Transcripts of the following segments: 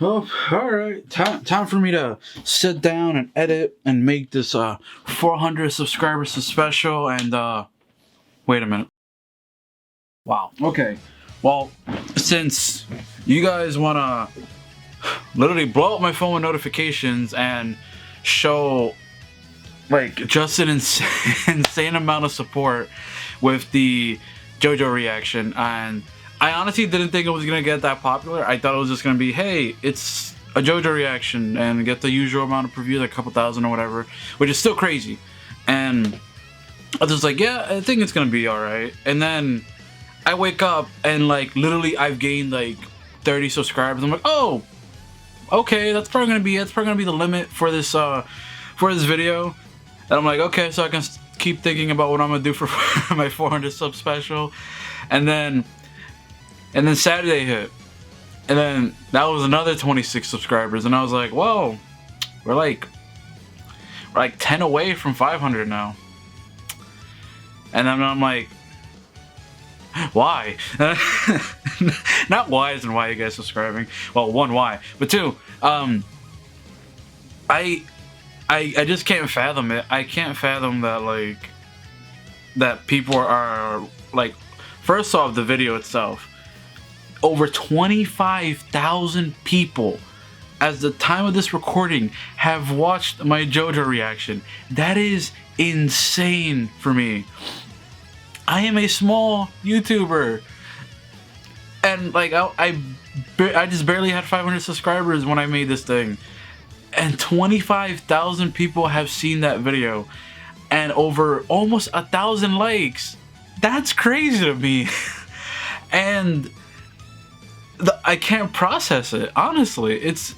Oh, all right. Time for me to sit down and edit and make this 400 subscribers special. And wait a minute. Wow. Okay. Well, since you guys wanna literally blow up my phone with notifications and show like just an insane amount of support with the JoJo reaction, and I honestly didn't think it was gonna get that popular. I thought it was just gonna be, hey, it's a JoJo reaction and get the usual amount of previews, like a couple thousand or whatever, which is still crazy. And I was just like, yeah, I think it's gonna be alright. And then I wake up and like literally I've gained like 30 subscribers. I'm like, oh, okay, that's probably gonna be the limit for this video. And I'm like, okay, so I can keep thinking about what I'm gonna do for my 400 sub special. And then Saturday hit, and then that was another 26 subscribers, and I was like, whoa, we're like 10 away from 500 now. And then I'm like, why? Not why isn't why you guys subscribing. Well, one, why, but two, I just can't fathom it. I can't fathom that, like, that people are like, first off, the video itself, over 25,000 people as the time of this recording have watched my JoJo reaction. That is insane for me. I am a small YouTuber, and like I just barely had 500 subscribers when I made this thing, and 25,000 people have seen that video and over almost 1,000 likes. That's crazy to me. And I can't process it, honestly. It's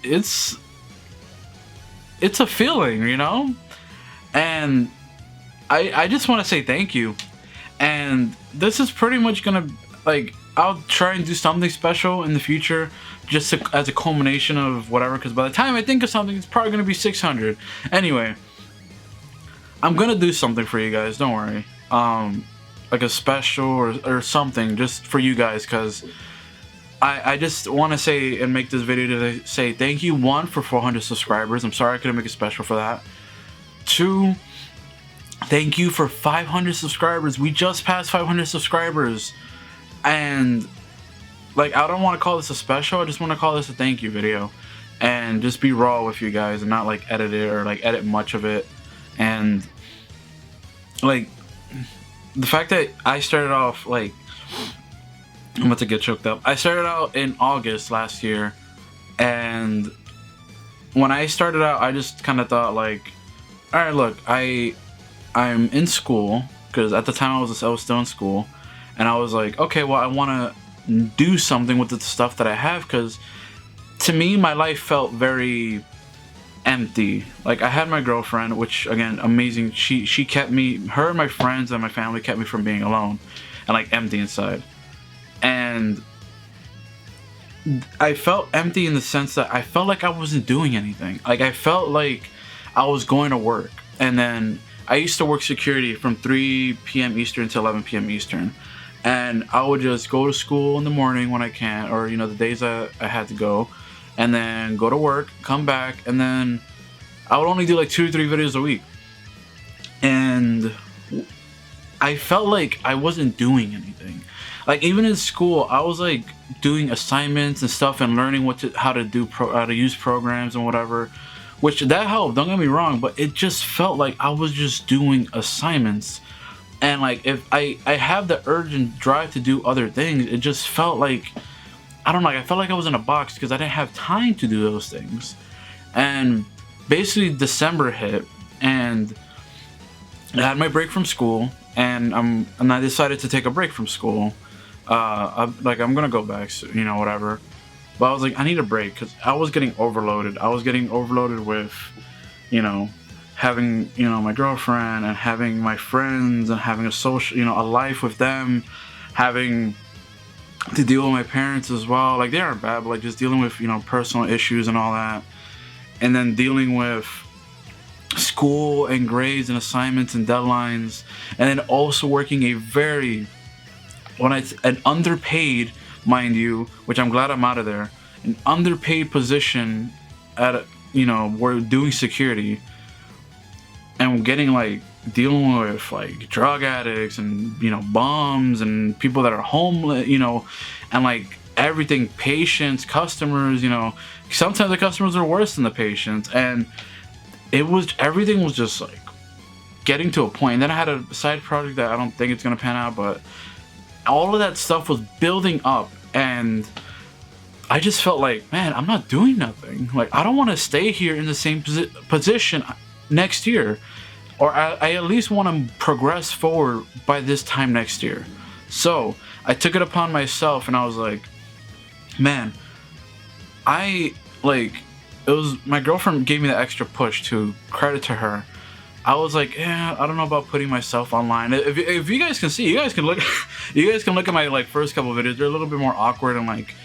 a feeling, you know? And I just want to say thank you. And this is pretty much gonna, like, I'll try and do something special in the future, just as a culmination of whatever, because by the time I think of something, it's probably gonna be 600. Anyway, I'm gonna do something for you guys, don't worry. Like a special or something just for you guys, because I just want to say and make this video to say thank you, one, for 400 subscribers. I'm sorry I couldn't make a special for that. Two, thank you for 500 subscribers. We just passed 500 subscribers. And like, I don't want to call this a special. I just want to call this a thank you video. And just be raw with you guys and not like edit it or like edit much of it. And like, the fact that I started off, like, I'm about to get choked up. I started out in August last year, and when I started out, I just kind of thought, like, all right, look, I'm in school, because at the time I was still in school, and I was like, okay, well, I want to do something with the stuff that I have, because to me, my life felt very empty. Like, I had my girlfriend, which, again, amazing. She kept me, her and my friends and my family kept me from being alone and like empty inside. And I felt empty in the sense that I felt like I wasn't doing anything. Like, I felt like I was going to work, and then I used to work security from 3 p.m. Eastern to 11 p.m. Eastern, and I would just go to school in the morning when I can, or, you know, the days I had to go, and then go to work, come back, and then I would only do like 2 or 3 videos a week. And I felt like I wasn't doing anything. Like, even in school, I was like doing assignments and stuff and learning how to use programs and whatever, which that helped, don't get me wrong, but it just felt like I was just doing assignments. And like, if I have the urge and drive to do other things, it just felt like, I don't know, I felt like I was in a box because I didn't have time to do those things. And basically December hit, and I had my break from school, and I decided to take a break from school. I'm gonna go back, you know, whatever. But I was like, I need a break because I was getting overloaded. I was getting overloaded with, you know, having, you know, my girlfriend and having my friends and having a social, you know, a life with them, having to deal with my parents as well. Like, they aren't bad, but like just dealing with, you know, personal issues and all that, and then dealing with school and grades and assignments and deadlines, and then also working a very, an underpaid, mind you, which I'm glad I'm out of there, an underpaid position at a, we're doing security, and getting like dealing with like drug addicts and bums and people that are homeless, and like everything, patients, customers, sometimes the customers are worse than the patients, and everything was just like getting to a point. And then I had a side project that I don't think it's gonna pan out, but all of that stuff was building up, and I just felt like, man, I'm not doing nothing. Like, I don't want to stay here in the same position next year, or I at least want to progress forward by this time next year. So I took it upon myself, and I was like, man, it was my girlfriend gave me the extra push, to credit to her. I was like, yeah, I don't know about putting myself online. If you guys can see, you guys can look at my like first couple of videos. They're a little bit more awkward, and like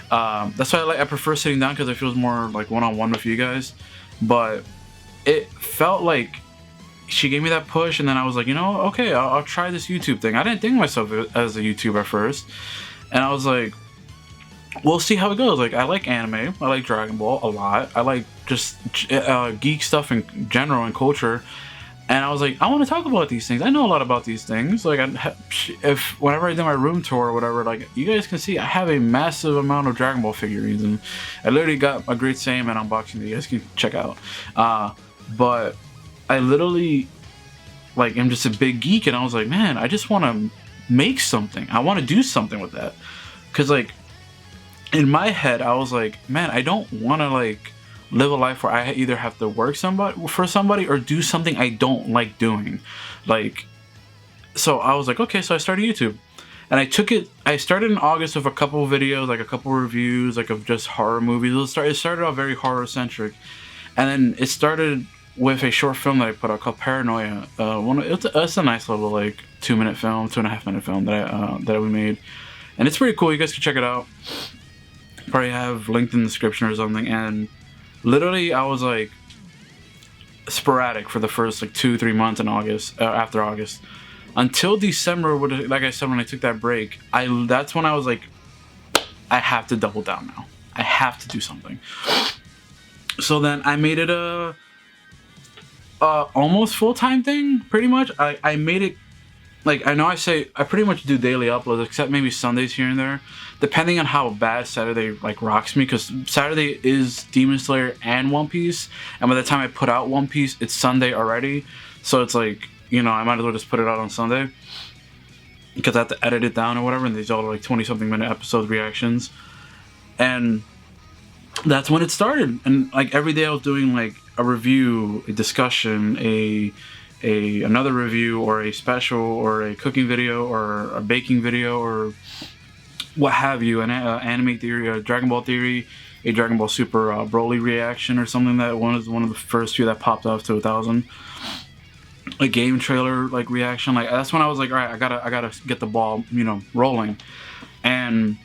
that's why I prefer sitting down, because it feels more like one-on-one with you guys. But it felt like she gave me that push, and then I was like, okay, I'll try this YouTube thing. I didn't think of myself as a YouTuber at first, and I was like, we'll see how it goes. Like, I like anime, I like Dragon Ball a lot, I like just geek stuff in general and culture. And I was like, I want to talk about these things. I know a lot about these things. Like, whenever I do my room tour or whatever, like, you guys can see, I have a massive amount of Dragon Ball figurines, and I literally got a Great Saiyaman unboxing that you guys can check out. But I literally, like, am just a big geek, and I was like, man, I just want to make something. I want to do something with that, because like in my head, I was like, man, I don't want to like live a life where I either have to work for somebody or do something I don't like doing. Like, so I was like, okay, so I started YouTube, and I started in August with a couple of videos, like a couple of reviews, like of just horror movies. It started out very horror centric, and then it started with a short film that I put out called Paranoia. It's a nice little like 2-minute film, 2.5-minute film that we made, and it's pretty cool. You guys can check it out. Probably have linked in the description or something. And literally, I was like sporadic for the first like 2-3 months in August, after August, until December. Like I said, when I took that break, that's when I was like, I have to double down now. I have to do something. So then I made it a almost full-time thing, pretty much. I made it, like, I know I pretty much do daily uploads, except maybe Sundays here and there, depending on how bad Saturday like rocks me, because Saturday is Demon Slayer and One Piece, and by the time I put out One Piece, it's Sunday already. So it's like, I might as well just put it out on Sunday, because I have to edit it down or whatever, and these all are like 20-something minute episode reactions. And that's when it started. And like every day I was doing like a review, a discussion, another review, or a special, or a cooking video, or a baking video, or what have you, an anime theory, a Dragon Ball theory, a Dragon Ball Super Broly reaction, or something. That one is one of the first few that popped off to 1,000. A game trailer like reaction. Like, that's when I was like, all right, I gotta get the ball, rolling. And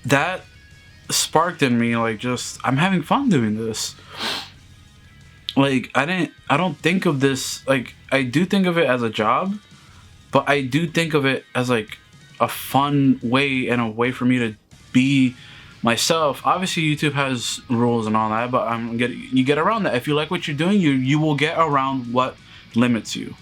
that sparked in me, like, just, I'm having fun doing this. Like, I don't think of this, like, I do think of it as a job, but I do think of it as like a fun way, and a way for me to be myself. Obviously YouTube has rules and all that, but you get around that. If you like what you're doing, you will get around what limits you.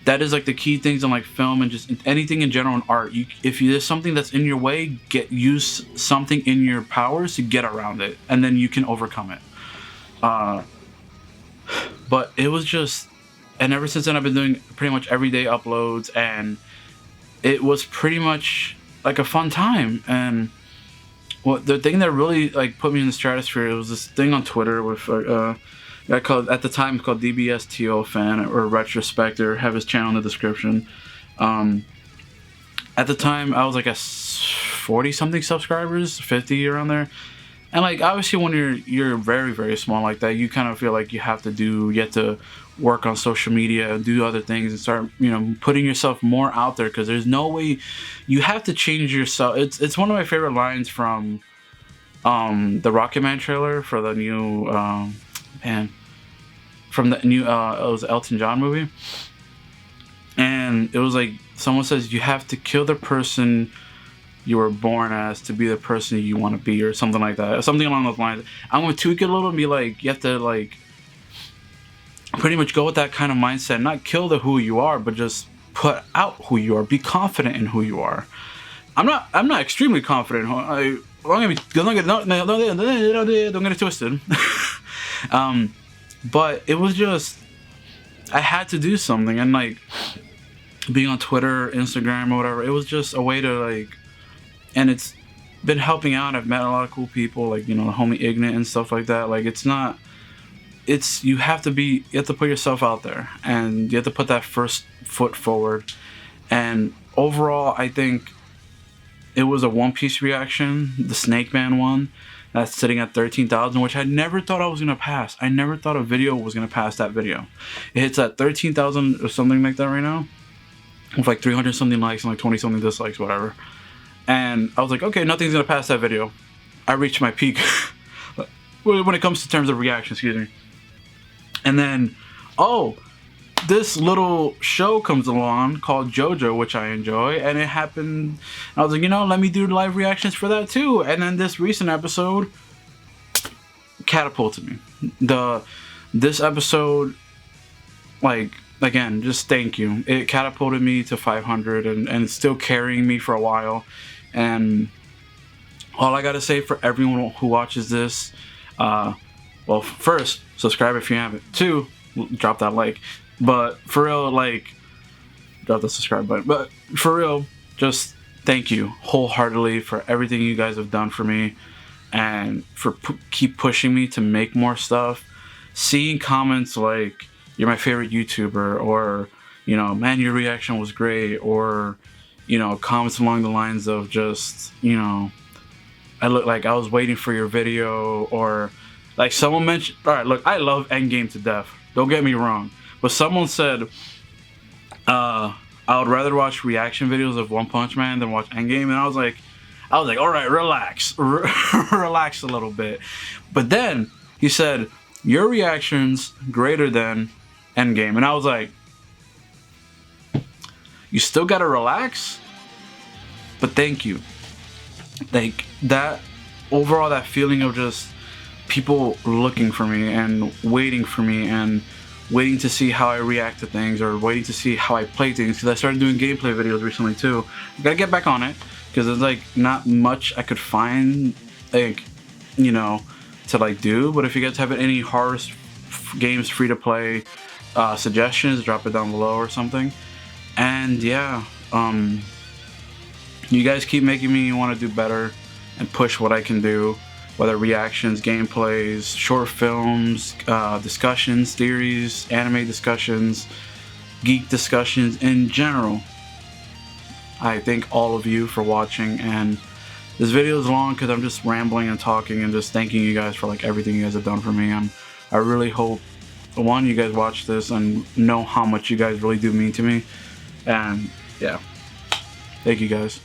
That is like the key things in like film and just anything in general in art. If there's something that's in your way, use something in your powers to get around it, and then you can overcome it. But it was just, and ever since then I've been doing pretty much everyday uploads, and it was pretty much like a fun time. And the thing that really like put me in the stratosphere, it was this thing on Twitter with a guy called, at the time, called DBSTO fan, or Retrospector. Have his channel in the description. At the time I was like a 40-something subscribers, 50 around there. And like, obviously when you're very, very small like that, you kind of feel like you have to work on social media and do other things, and start, putting yourself more out there, because there's no way, you have to change yourself. It's one of my favorite lines from the Rocket Man trailer for the new it was Elton John movie. And it was like, someone says, you have to kill the person you were born as to be the person you want to be, or something like that, something along those lines. I'm gonna tweak it a little and be like, you have to like pretty much go with that kind of mindset, not kill the who you are, but just put out who you are. Be confident in who you are. I'm not extremely confident. Don't get it twisted. But it was just, I had to do something, and like being on Twitter, Instagram, or whatever, it was just a way to like, and it's been helping out. I've met a lot of cool people, like, you know, the homie Ignat and stuff like that. Like, you have to put yourself out there, and you have to put that first foot forward. And overall, I think it was a One Piece reaction, the Snake Man one, that's sitting at 13,000, which I never thought I was gonna pass. I never thought a video was gonna pass that video. It hits at 13,000 or something like that right now, with like 300 something likes and like 20 something dislikes, whatever. And I was like, okay, nothing's gonna pass that video. I reached my peak when it comes to terms of reaction, excuse me. And then, oh, this little show comes along called JoJo, which I enjoy, and it happened. I was like, you know, let me do live reactions for that too. And then this recent episode catapulted me. This episode, like, again, just thank you. It catapulted me to 500, and it's still carrying me for a while. And all I gotta say for everyone who watches this, well, first, subscribe if you haven't. 2, drop that like. But for real, like, drop the subscribe button. But for real, just thank you wholeheartedly for everything you guys have done for me, and for keep pushing me to make more stuff. Seeing comments like, you're my favorite YouTuber, or, you know, man, your reaction was great, or, you know, comments along the lines of just, you know, I look like I was waiting for your video, or like someone mentioned, all right, look, I love Endgame to death. Don't get me wrong. But someone said, I would rather watch reaction videos of One Punch Man than watch Endgame, and I was like, all right, relax, relax a little bit. But then he said, your reaction's greater than Endgame, and I was like, you still gotta relax, but thank you. Like, that overall, that feeling of just people looking for me and waiting for me, and waiting to see how I react to things, or waiting to see how I play things, because I started doing gameplay videos recently too. I gotta get back on it, because there's like not much I could find, like, you know, to like do. But if you guys have any horror games free to play suggestions, drop it down below or something. And yeah, you guys keep making me want to do better and push what I can do. Whether reactions, gameplays, short films, discussions, theories, anime discussions, geek discussions in general. I thank all of you for watching, and this video is long because I'm just rambling and talking and just thanking you guys for like everything you guys have done for me. And I really hope, one, you guys watch this and know how much you guys really do mean to me. And yeah, thank you guys.